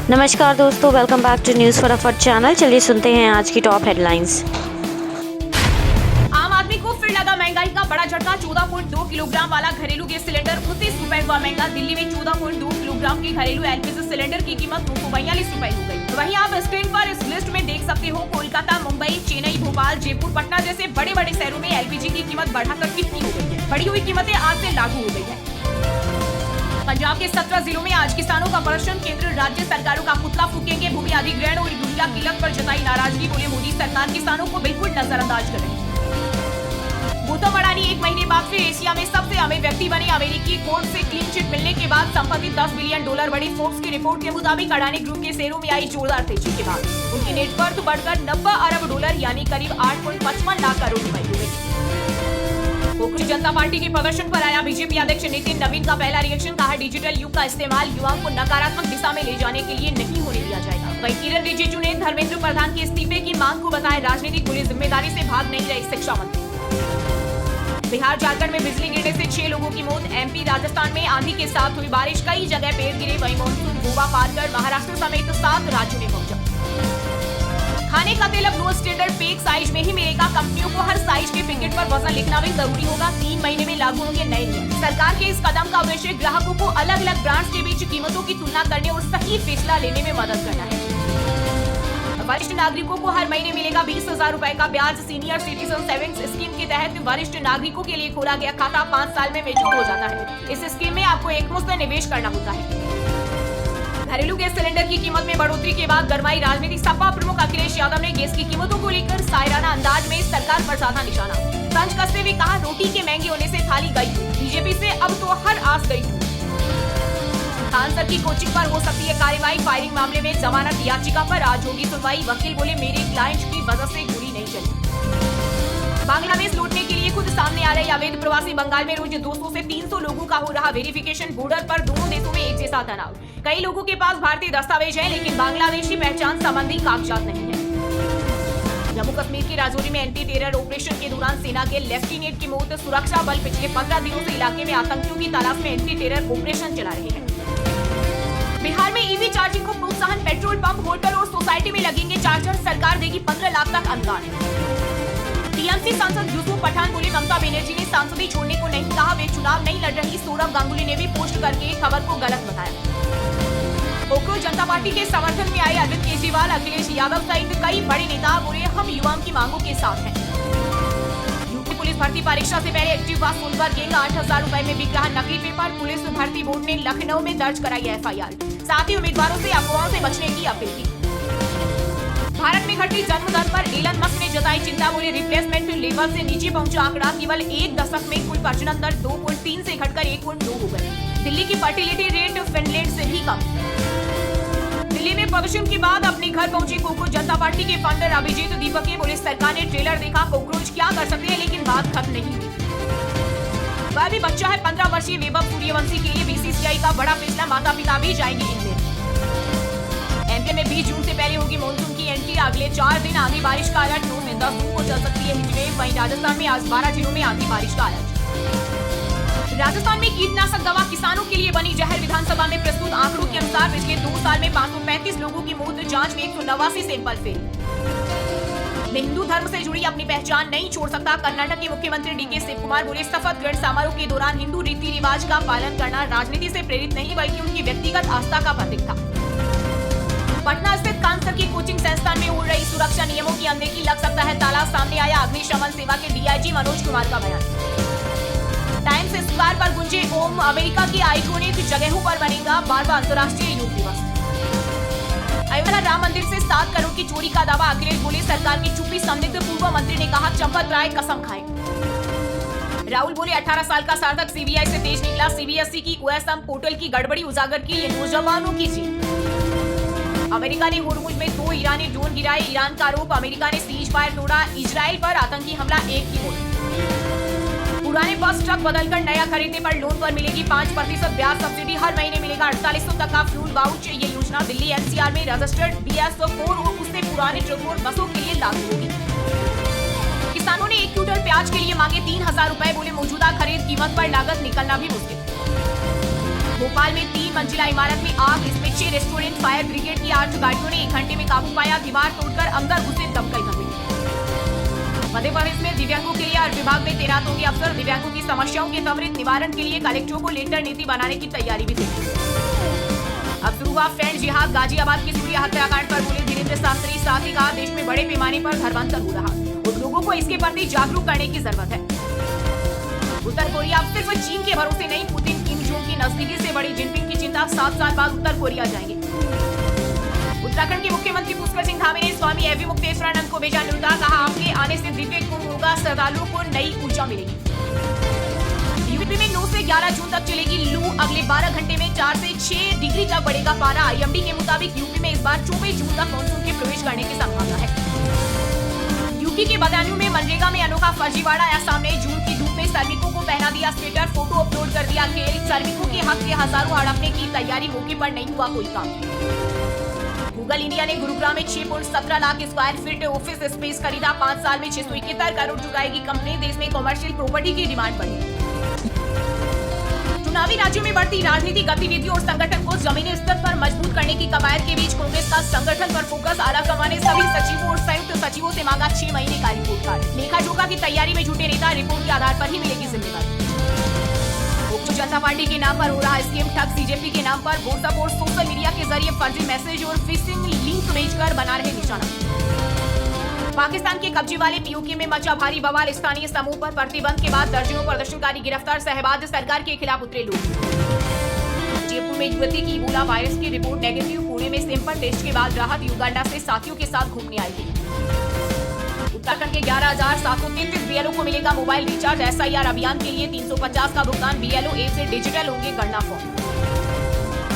नमस्कार दोस्तों, welcome back to news फटाफट चैनल। चलिए सुनते हैं आज की टॉप हेडलाइंस। आम आदमी को फिर लगा महंगाई का बड़ा झटका। 14.2 किलोग्राम वाला घरेलू गैस सिलेंडर 29 रुपए हुआ महंगा। दिल्ली में 14.2 किलोग्राम के घरेलू एलपीजी सिलेंडर की कीमत 242 रुपए हो गई। वहीं आप स्क्रीन पर इस लिस्ट में देख सकते हो कोलकाता, मुंबई, चेन्नई, भोपाल, जयपुर, पटना जैसे बड़े बड़े शहरों में एलपीजी की कीमत बढ़ाकर कितनी हो गई है। बढ़ी हुई कीमतें आज से लागू हो गई है। पंजाब के 17 जिलों में आज किसानों का प्रदर्शन। केंद्र राज्य सरकारों का पुतला फूकेंगे। भूमि अधिग्रहण और यूरिया किल्लत पर जताई नाराजगी। बोले मोदी सरकार किसानों को बिल्कुल नजरअंदाज कर रही है। गौतम अडानी 1 महीने बाद फिर एशिया में सबसे अमीर व्यक्ति बने। अमेरिकी कोर्ट से क्लीन चिट मिलने के बाद संपत्ति $10 बिलियन बढ़ी। फोर्ब्स की रिपोर्ट के मुताबिक अडानी ग्रुप के शेयरों में आई जोरदार तेजी के बाद उनकी नेटवर्थ बढ़कर $90 अरब यानी करीब 8.55 लाख करोड़ रुपए हो गई। भारतीय जनता पार्टी के प्रदर्शन पर आया बीजेपी अध्यक्ष नितिन नवीन का पहला रिएक्शन। कहा डिजिटल युग का इस्तेमाल युवाओं को नकारात्मक दिशा में ले जाने के लिए नहीं होने दिया जाएगा। वहीं किरण रिजिजू ने धर्मेंद्र प्रधान के इस्तीफे की मांग को बताया राजनीतिक बुरी जिम्मेदारी से भाग नहीं रहे शिक्षा मंत्री। बिहार झारखंड में बिजली गिरने से 6 लोगों की मौत। एमपी राजस्थान में आंधी के साथ हुई बारिश, कई जगह पेड़ गिरे। वहीं मानसून गोवा पार कर महाराष्ट्र समेत 7 राज्यों में पहुंचा। खाने का तेल अब नो स्टैंडर्ड पैक साइज में ही मिलेगा। कंपनियों को हर साइज के पैकेट पर वजन लिखना भी जरूरी होगा। 3 महीने में लागू होंगे नए नियम। सरकार के इस कदम का उद्देश्य ग्राहकों को अलग अलग ब्रांड्स के बीच कीमतों की तुलना करने और सही फैसला लेने में मदद करना है। वरिष्ठ नागरिकों को हर महीने मिलेगा 20,000 रुपए का ब्याज। सीनियर सिटीजन सेविंग्स स्कीम के तहत वरिष्ठ नागरिकों के लिए खोला गया खाता 5 साल में मैच्योर हो जाता है। इस स्कीम में आपको एकमुश्त निवेश करना होता है। घरेलू गैस सिलेंडर की कीमत में बढ़ोतरी के बाद गरमाई राजनीति। सपा प्रमुख अखिलेश यादव ने गैस की कीमतों को लेकर सायराना अंदाज में सरकार पर साधा निशाना। तंज कसते हुए कहा रोटी के महंगे होने से थाली गई। बीजेपी से अब तो हर आस गई। खान सर की कोचिंग पर हो सकती है कार्रवाई। फायरिंग मामले में जमानत याचिका पर आज होगी सुनवाई। वकील बोले मेरे क्लाइंट की वजह से गोली नहीं चली। बांग्लादेश लौटने के लिए खुद सामने आ रहे अवैध प्रवासी। बंगाल में रोज 200 से 300 लोगों का हो रहा वेरिफिकेशन। बॉर्डर पर दोनों देशों में एक जैसा तनाव। कई लोगों के पास भारतीय दस्तावेज है लेकिन बांग्लादेशी पहचान संबंधी कागजात नहीं है। जम्मू कश्मीर के राजौरी में एंटी टेरर ऑपरेशन के दौरान सेना के लेफ्टिनेंट की मौत। सुरक्षा बल पिछले 15 दिनों से इलाके में आतंकियों की तलाश में एंटी टेरर ऑपरेशन चला रहे हैं। बिहार में ईवी चार्जिंग को प्रोत्साहन। पेट्रोल पंप, होटल और सोसाइटी में लगेंगे चार्जर। सरकार देगी 15 लाख तक अनुदान। टीएमसी सांसद यूसुफ पठान बोले ममता बनर्जी ने सांसदी छोड़ने को नहीं कहा। वे चुनाव नहीं लड़ रही। सौरभ गांगुली ने भी पोस्ट करके खबर को गलत बताया। कोकरोच जनता पार्टी के समर्थन में आए अरविंद केजरीवाल, अखिलेश यादव सहित कई बड़े नेता बोले हम युवाओं की मांगों के साथ हैं। यूपी पुलिस भर्ती परीक्षा से पहले एक्टिव पास सोलवर गैंग 8,000 रुपए में बिक रहा नकली पेपर। पुलिस भर्ती बोर्ड ने लखनऊ में दर्ज कराई एफआईआर। साथ ही उम्मीदवारों से अफवाहों से बचने की अपील की। भारत में घटती जन्म दर पर एलन मस्क ने जताई चिंता। बोले रिप्लेसमेंट लेवल से नीचे पहुंचा आंकड़ा। केवल 1 दशक में कुल प्रजनन दर 2.3 से घटकर 1.2 हो गई। दिल्ली की फर्टिलिटी रेट फिनलैंड से भी कम। दिल्ली में प्रदर्शन के बाद अपने घर पहुंचे कोकरोच जनता पार्टी के फाउंडर अभिजीत दीपके। बोले सरकार ने ट्रेलर देखा, कोकरोच क्या कर सकते हैं, लेकिन बात खत्म नहीं हुई। वह भी बच्चा है। 15 वर्षीय वैभव सूर्यवंशी के लिए बीसीसीआई का बड़ा फैसला। माता पिता भी जाएंगे इंग्लैंड। एमपी में 20 जून से पहले होगी मानसून की एंट्री। अगले 4 दिन आंधी बारिश का अलर्ट। 9 से 10 जून को चल सकती है हीटवेव। वहीं राजस्थान में आज 12 जिलों में आंधी बारिश का अलर्ट। राजस्थान में कीटनाशक दवा किसानों के लिए बनी जहर। विधानसभा में प्रस्तुत आंकड़ों के अनुसार पिछले 2 साल में 535 लोगों की मौत। जांच में 189 सैंपल फेल। मैं हिंदू धर्म से जुड़ी अपनी पहचान नहीं छोड़ सकता। कर्नाटक के मुख्यमंत्री डीके शिवकुमार बोले शपथ ग्रहण समारोह के दौरान हिंदू रीति रिवाज का पालन करना राजनीति से प्रेरित नहीं बल्कि उनकी व्यक्तिगत आस्था का प्रतीक था। पटना स्थित खान सर की कोचिंग संस्थान में हो रही सुरक्षा नियमों की अनदेखी। लग सकता है ताला। सामने आया अग्निशमन सेवा के डीआईजी मनोज कुमार का बयान। टाइम्स स्क्वायर पर गुंजे ओम। अमेरिका की आइकॉनिक जगहों पर बनेगा 12वां अंतर्राष्ट्रीय योग दिवस। अयोध्या राम मंदिर से 7 करोड़ की चोरी का दावा। अखिलेश बोले सरकार की चुप्पी। संदिग्ध पूर्व मंत्री ने कहा चंपत राय कसम खाए। राहुल बोले 18 साल का सार्थक सीबीआई से तेज निकला। सीबीएसई की ओएसएम पोर्टल की गड़बड़ी उजागर की। ये नौजवानों की जीत। अमेरिका ने होर्मुज में 2 ईरानी ड्रोन गिराए। ईरान का आरोप। अमेरिका ने सीज फायर तोड़ा। इजराइल पर आतंकी हमला। 1 की मौत। पुराने बस ट्रक बदलकर नया खरीदने पर लोन पर मिलेगी 5% ब्याज सब्सिडी। हर महीने मिलेगा 4800 तक का फ्यूल वाउच। ये योजना दिल्ली एनसीआर में रजिस्टर्ड BS4 और उससे पुराने ट्रकों और बसों के लिए लागू होगी। किसानों ने 1 क्विंटल प्याज के लिए मांगे 3,000 रुपए। बोले मौजूदा खरीद कीमत पर लागत निकलना भी मुश्किल। भोपाल में 3 मंजिला इमारत में आग, इसमें 6 रेस्टोरेंट, फायर ब्रिगेड की 8 गाड़ियों ने 1 घंटे में काबू पाया। दीवार तोड़कर अंदर घुसे दमकल कर्मी। मध्य प्रदेश में दिव्यांगों के लिए हर विभाग में तैनात होंगे अफसर। दिव्यांगों की समस्याओं के त्वरित निवारण के लिए कलेक्टरों को लेटर नीति बनाने की तैयारी भी थी। अब शुरू हुआ फ्रेंड जिहाद। गाजियाबाद की सूर्या हत्याकांड पर बोले धीरेन्द्र शास्त्री। साथ ही कहा देश में बड़े पैमाने पर धर्मांतर हो रहा और लोगों को इसके प्रति जागरूक करने की जरूरत है। उत्तर कोरिया अब सिर्फ चीन के भरोसे नहीं, पुतिन किम जोंग की नजदीकी से बड़ी जिनपिंग की चिंता। 7 साल बाद उत्तर कोरिया जाएंगे। उत्तराखंड के मुख्यमंत्री पुष्कर सिंह धामी ने स्वामी एवं मुक्तेश्वरानंद को भेजा न्योता। कहा आपके आने से दिव्य कुंभ होगा, श्रद्धालुओं को नई ऊर्जा मिलेगी। यूपी में 9 से 11 जून तक चलेगी लू। अगले 12 घंटे में 4 से 6 डिग्री तक बढ़ेगा पारा। आईएमडी के मुताबिक यूपी में इस बार 24 जून तक मानसून के प्रवेश करने की संभावना है। यूपी के बदायूं में मनरेगा में अनोखा फर्जीवाड़ा आया सामने। जून की धूप में श्रमिकों को पहना दिया स्वेटर, फोटो अपलोड कर दिया खेल। श्रमिकों के हक के हजारों हड़पने की तैयारी, मौके पर नहीं हुआ कोई काम। गूगल इंडिया ने गुरुग्राम में 6.17 lakh square feet office space खरीदा। 5 साल में 671 करोड़ चुकाएगी कंपनी। देश में कमर्शियल प्रॉपर्टी की डिमांड बढ़ी। चुनावी राज्यों में बढ़ती राजनीतिक गतिविधियों और संगठन को जमीनी स्तर पर मजबूत करने की कवायद के बीच कांग्रेस का संगठन पर फोकस। आलाकमान ने सभी सचिवों और संयुक्त सचिवों से मांगा 6 महीने का रिपोर्ट कार्ड। लेखा जोखा की तैयारी में जुटे नेता, रिपोर्ट के आधार पर ही मिलेगी जिम्मेदारी। जनता पार्टी के नाम पर हो रहा स्कीम ठग। सीजेपी के नाम पर व्हाट्सएप और सोशल मीडिया के जरिए फर्जी मैसेज और फिशिंग लिंक भेजकर बना रहे निशाना। पाकिस्तान के कब्जे वाले पीओके में मचा भारी बवाल। स्थानीय समूह पर प्रतिबंध के बाद दर्जनों प्रदर्शनकारी गिरफ्तार। शहबाज सरकार के खिलाफ उतरे लोग। जयपुर में युवती की इबोला वायरस की रिपोर्ट नेगेटिव। पुणे में सैंपल टेस्ट के बाद राहत। युगांडा से साथियों के साथ घूमने आई थी। उत्तराखंड के 11,733 बीएलओ को मिलेगा मोबाइल रिचार्ज। एसआईआर अभियान के लिए 350 का भुगतान। बीएलओ ऐप से डिजिटल होंगे गणना फॉर्म।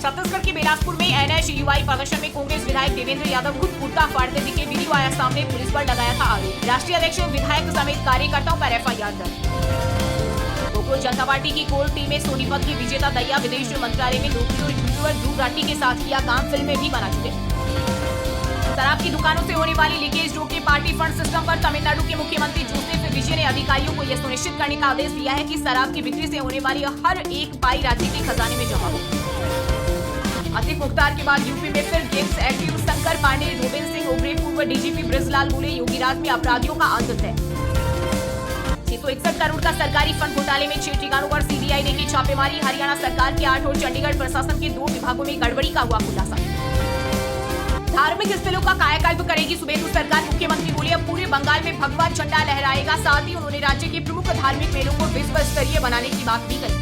छत्तीसगढ़ के बिलासपुर में एनएचयूआई प्रदर्शन में कांग्रेस विधायक देवेंद्र यादव खुद कुर्ता फाड़ते दिखे। वीडियो आया सामने, पुलिस पर लगाया था आरोप। राष्ट्रीय अध्यक्ष विधायक समेत कार्यकर्ताओं पर एफआईआर दर्ज। गोकुल जनता पार्टी की कोर टीम में सोनीपत की विजेता दहिया विदेश मंत्रालय में लोकप्रिय यूट्यूबर ध्रुव राठी के साथ किया काम। फिल्में भी बना चुके। शराब की दुकानों से होने वाली लीकेज रोके। पार्टी फंड सिस्टम पर तमिलनाडु के मुख्यमंत्री जोसेफ विजय ने अधिकारियों को यह सुनिश्चित करने का आदेश दिया है कि शराब की बिक्री से होने वाली हर एक पाई राज्य के खजाने में जमा हो। अतीक मुख्तार के बाद यूपी में फिर गैंग्स एक्टिव। शंकर पांडे, गोविंद सिंह उग्रे, पूर्व डीजीपी ब्रजलाल बोले योगीराज में अपराधियों का अंत है। 661 करोड़ का सरकारी फंड घोटाले में 6 ठिकानों पर सीबीआई ने की छापेमारी। हरियाणा सरकार के 8 और चंडीगढ़ प्रशासन के 2 विभागों में गड़बड़ी का हुआ खुलासा। धार्मिक स्थलों का कायाकल्प करेगी सुबेदु सरकार। मुख्यमंत्री बोले अब पूरे बंगाल में भगवा झंडा लहराएगा। साथ ही उन्होंने राज्य के प्रमुख धार्मिक मेलों को विश्व स्तरीय बनाने की बात भी कही।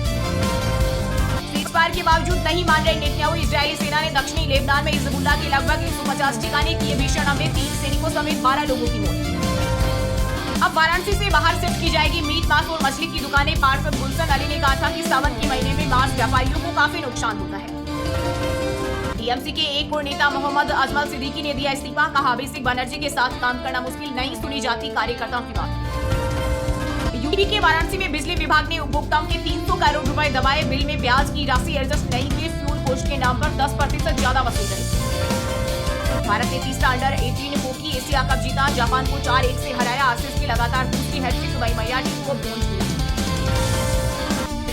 सीज़फायर के बावजूद नहीं मान रहे नेतन्याहू। इजरायली सेना ने दक्षिणी लेबनान में हिजबुल्लाह के लगभग 150 ठिकाने किए भीषण हमले। 3 सैनिकों समेत 12 लोगों की मौत। अब वाराणसी से बाहर शिफ्ट की जाएगी मीट, मांस और मछली की दुकानें। पार्षद गुलशन अली ने कहा था कि सावन के महीने में मांस व्यापारियों को काफी नुकसान होता है। टीएमसी के एक और नेता मोहम्मद अजमल सिद्दीकी ने दिया इस्तीफा। कहा अभिषेक बनर्जी के साथ काम करना मुश्किल, नहीं सुनी जाती कार्यकर्ताओं की बात। यूपी के वाराणसी में बिजली विभाग ने उपभोक्ताओं के 300 करोड़ रुपए दबाए। बिल में ब्याज की राशि एडजस्ट नहीं हुई। फ्यूल कोस्ट के नाम पर 10% ज्यादा वसूल गई। भारत ने तीसरा अंडर-18 हॉकी एशिया कप जीता। जापान को 4-1 से हराया। आशीष की लगातार दूसरी हैट्रिक। वही महिला टीम को ब्रोंज मिला।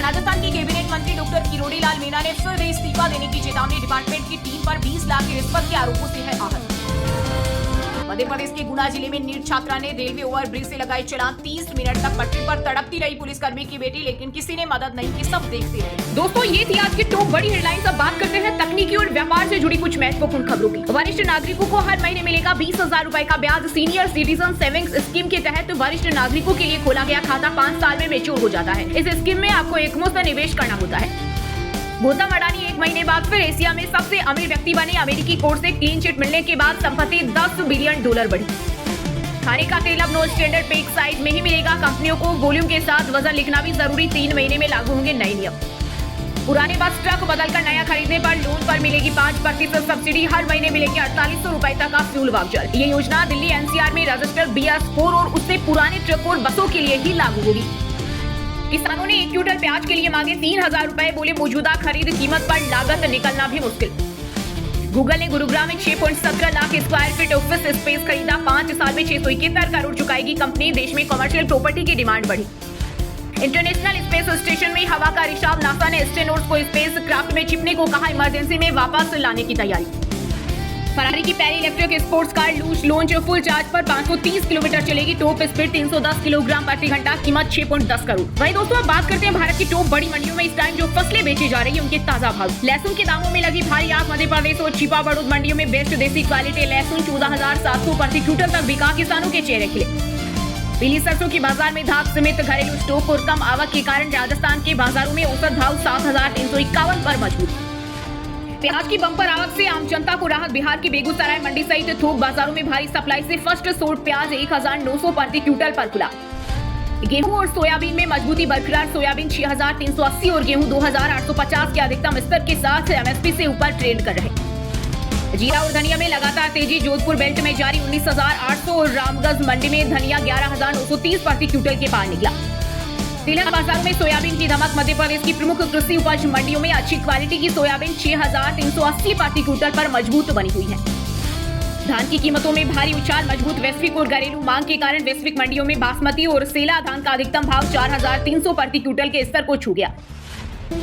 राजस्थान के कैबिनेट मंत्री डॉक्टर किरोड़ी लाल मीणा ने फिर इस्तीफा देने की चेतावनी। डिपार्टमेंट की टीम पर 20 लाख की रिश्वत के आरोपों से है आहत। मध्य प्रदेश के गुना जिले में नीट छात्रा ने रेलवे ओवरब्रिज से लगाई चलान। 30 मिनट तक पटरी पर तड़पती रही पुलिसकर्मी की बेटी, लेकिन किसी ने मदद नहीं की। सब देखते रहे। दोस्तों, ये थी आज की टॉप बड़ी हेडलाइंस। अब बात करते हैं तकनीकी और व्यापार से जुड़ी कुछ महत्वपूर्ण खबरों की। वरिष्ठ नागरिकों को हर महीने मिलेगा 20,000 रुपए का ब्याज। सीनियर सिटीजन सेविंग्स स्कीम के तहत वरिष्ठ नागरिकों के लिए खोला गया खाता 5 साल में मैच्योर हो जाता है। इस स्कीम में आपको एकमुश्त निवेश करना होता है। गौतम अडानी 1 महीने बाद फिर एशिया में सबसे अमीर व्यक्ति बने। अमेरिकी कोर्ट से क्लीन चिट मिलने के बाद संपत्ति $10 बिलियन बढ़ी। खाने का तेल अब नो स्टैंडर्ड पैक साइज में ही मिलेगा। कंपनियों को वॉल्यूम के साथ वजन लिखना भी जरूरी। 3 महीने में लागू होंगे नए नियम। पुराने बस ट्रक बदलकर नया खरीदने पर लोन पर मिलेगी 5% सब्सिडी। हर महीने मिलेगी 4800 रुपए तक का फ्यूल वाउचर। ये योजना दिल्ली एनसीआर में रजिस्टर्ड BS4 और उससे पुराने ट्रक और बसों के लिए ही लागू होगी। किसानों ने 1 क्विंटल प्याज के लिए मांगे 3000 रुपए। बोले मौजूदा खरीद कीमत पर लागत निकलना भी मुश्किल। गूगल ने गुरुग्राम में 6.17 lakh square feet office space खरीदा। 5 साल में 671 करोड़ चुकाएगी कंपनी। देश में कमर्शियल प्रॉपर्टी की डिमांड बढ़ी। इंटरनेशनल स्पेस स्टेशन में हवा का रिसाव, नासा ने एस्ट्रोनॉट्स को स्पेस क्राफ्ट में छिपने को कहा, इमरजेंसी में वापस लाने की तैयारी। फरारी की पहली electric sports car launch, full charge पर 530 किलोमीटर चलेगी, टॉप स्पीड 310 किलोग्राम प्रति घंटा, कीमत 6.10 करोड़। वहीं दोस्तों अब बात करते हैं भारत की टॉप बड़ी मंडियों में इस टाइम जो फसलें बेची जा रही है उनके ताजा भाव। लहसुन के दामों में लगी भारी आग, मध्य प्रदेश और छिपा बड़ौद मंडियों में बेस्ट देसी क्वालिटी लहसुन 14,700 प्रति क्विंटल तक बिका, किसानों के चेहरे खिले। पीली सरसों की बाजार में धाक समेत घरेलू स्टॉक और कम आवक के कारण राजस्थान के बाजारों में औसत भाव 7,351 पर मजबूत। प्याज की बम्पर आवक से आम जनता को राहत, बिहार की बेगूसराय मंडी सहित थोक बाजारों में भारी सप्लाई से फर्स्ट सोर्ट प्याज 1,900 प्रति क्विंटल पर खुला। गेहूं और सोयाबीन में मजबूती बरकरार, सोयाबीन 6,380 और गेहूं 2,850 के अधिकतम स्तर के साथ एमएसपी से ऊपर ट्रेंड कर रहे। जीरा और धनिया में लगातार तेजी, जोधपुर बेल्ट में जारी 19,800 और रामगंज मंडी में धनिया 11,930 प्रति क्विंटल के पार निकला। तिलहन बाजारों में सोयाबीन की धमक, मध्य प्रदेश की प्रमुख कृषि उपज मंडियों में अच्छी क्वालिटी की सोयाबीन 6,380 प्रति क्विंटल पर मजबूत बनी हुई है। धान की कीमतों में भारी उछाल, मजबूत वैश्विक और घरेलू मांग के कारण वैश्विक मंडियों में बासमती और सेला धान का अधिकतम भाव 4,300 प्रति क्विंटल के स्तर को छू गया।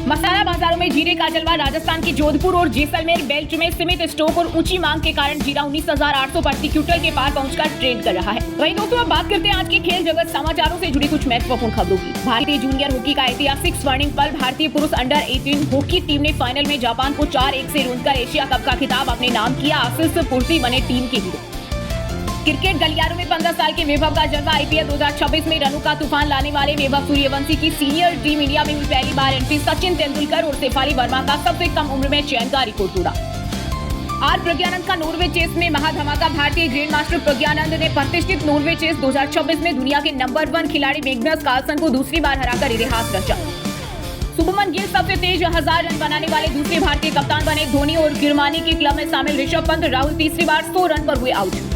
मसाला बाजारों में जीरे का जलवा, राजस्थान के जोधपुर और जैसलमेर बेल्ट में सीमित स्टॉक और ऊंची मांग के कारण जीरा 19,800 प्रति क्विंटल के पार पहुंचकर ट्रेड कर रहा है। वहीं दोस्तों अब बात करते हैं आज के खेल जगत समाचारों से जुड़ी कुछ महत्वपूर्ण खबरों की। भारतीय जूनियर हॉकी का ऐतिहासिक स्वर्णिम पल, भारतीय पुरुष अंडर 18 हॉकी टीम ने फाइनल में जापान को 4-1 से रूंधकर एशिया कप का खिताब अपने नाम किया, आशीष पूर्ति बने टीम के हीरो। क्रिकेट गलियारों में 15 साल के वैभव का जलवा, आईपीएल 2026 में रनों का तूफान लाने वाले वैभव सूर्यवंशी की सीनियर टीम इंडिया में हुई पहली बार एंट्री, सचिन तेंदुलकर और शेफाली वर्मा का सबसे कम उम्र में चयन का रिकॉर्ड तोड़ा। आर प्रज्ञानंद का नॉर्वे चेस में महाधमाका, भारतीय ग्रैंड मास्टर प्रज्ञानंद ने प्रतिष्ठित नॉर्वे चेस 2026 में दुनिया के नंबर 1 खिलाड़ी मैग्नस कार्लसन को दूसरी बार हराकर इतिहास रचा। शुभमन गिल सबसे तेज 1000 रन बनाने वाले दूसरे भारतीय कप्तान बने। धोनी और गिरमानी के क्लब में शामिल ऋषभ पंत, राहुल तीसरी बार 100 रन पर हुए आउट।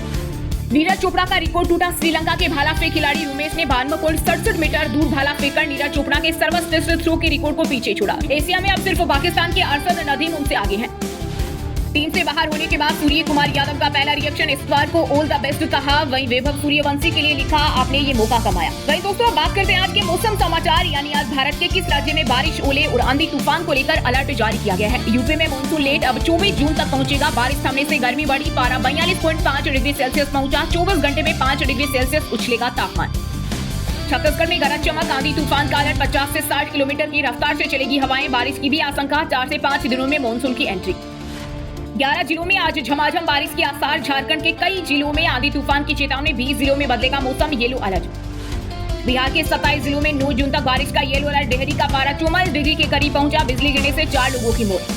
नीरज चोपड़ा का रिकॉर्ड टूटा, श्रीलंका के भाला फेंक खिलाड़ी उमेश ने 92.67 मीटर दूर भाला फेंककर नीरज चोपड़ा के सर्वश्रेष्ठ थ्रो के रिकॉर्ड को पीछे छोड़ा। एशिया में अब सिर्फ पाकिस्तान के अरशद नदीम उनसे आगे हैं। टीम से बाहर होने के बाद सूर्य कुमार यादव का पहला रिएक्शन, इस बार को ऑल द बेस्ट कहा। वहीं वैभव सूर्यवंशी के लिए लिखा, आपने ये मौका कमाया। वहीं दोस्तों बात करते हैं आज के मौसम समाचार, यानी आज भारत के किस राज्य में बारिश, ओले और आंधी तूफान को लेकर अलर्ट जारी किया गया है। यूपी में मानसून लेट, अब 24 जून तक पहुंचेगा। बारिश थमने से गर्मी बढ़ी, पारा 42.5 डिग्री सेल्सियस पहुंचा। 24 घंटे में 5 डिग्री सेल्सियस उछलेगा तापमान। छत्तीसगढ़ में गरज चमक, आंधी तूफान का अलर्ट, 50 से 60 किलोमीटर की रफ्तार से चलेगी हवाएं। बारिश की भी आशंका, 4 से 5 दिनों में मानसून की एंट्री। 11 जिलों में आज झमाझम बारिश के आसार, झारखंड के कई जिलों में आंधी तूफान की चेतावनी, 20 जिलों में बदलेगा मौसम, येलो अलर्ट। बिहार के 27 जिलों में 9 जून तक बारिश का येलो अलर्ट, डेहरी का पारा 44 डिग्री के करीब पहुंचा, बिजली गिरने से 4 लोगों की मौत।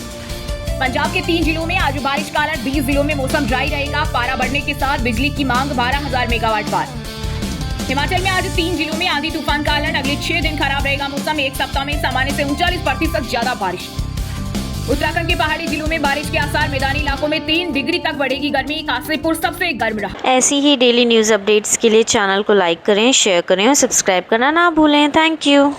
पंजाब के 3 जिलों में आज बारिश का अलर्ट, 20 जिलों में मौसम ड्राई रहेगा, पारा बढ़ने के साथ बिजली की मांग 12,000 मेगावाट पार। हिमाचल में आज 3 जिलों में आंधी तूफान का अलर्ट, अगले 6 दिन खराब रहेगा मौसम, एक सप्ताह में सामान्य से 39% ज्यादा बारिश। उत्तराखंड के पहाड़ी जिलों में बारिश के आसार, मैदानी इलाकों में 3 डिग्री तक बढ़ेगी गर्मी, काशीपुर सबसे गर्म रहा। ऐसी ही डेली न्यूज़ अपडेट्स के लिए चैनल को लाइक करें, शेयर करें और सब्सक्राइब करना ना भूलें। Thank you.